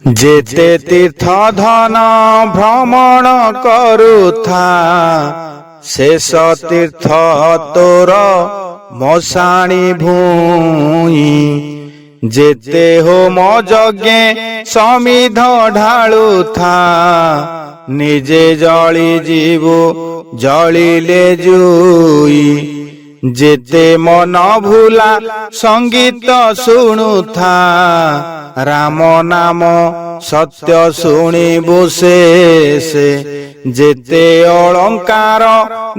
जेते तीर्थ धन भ्रमण करुथा शेष तीर्थ तोर मशाणी भूई जेते होम यज्ञे समिध ढालुथा निजे जली जीवु जलिले जुई जेते मन भूला संगीत शुणुथा राम नाम सत्य शुणिबु शेषे जेते अलंकार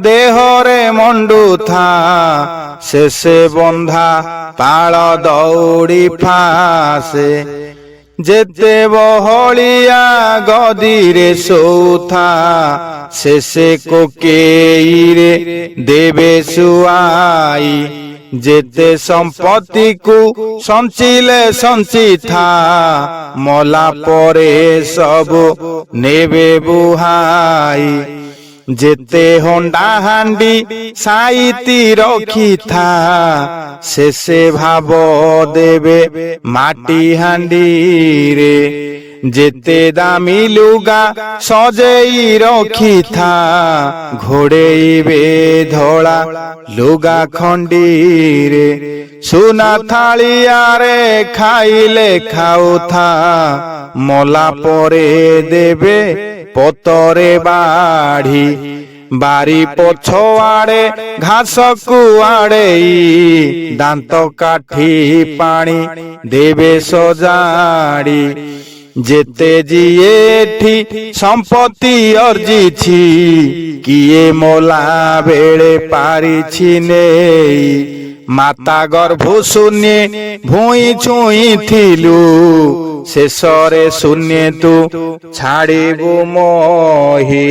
देहरे मंडुथा शेषे बंधा पाल दौड़ी फासे जेते बहलिया गदीरे सोथा शेषे कोकेईरे देवे सुआई जेते संपत्ति को संचिले संचिथा मला परे सब नेबे बुहाई जेते हंडा हांडी साइती रखी था शेषे भाव देवे माटी हांडी रे जेते दामी लुगा सजेई रखी था घोड़ेबे धोला लुगा खंडी रे सुना थालिया रे खाइले खाऊ था मला परे देवे पतरे बाढ़ी बारी पछुआड़े घास कुआड़े दांत काठी पानी देवे सजाड़ी जेते जिएठी संपत्ति अर्जी छी किए मोला बेले पारी छी नेई माता गर्भ शून्य भूई छुई थिलु शेषरे शून्य तू छाड़िबु मोहि।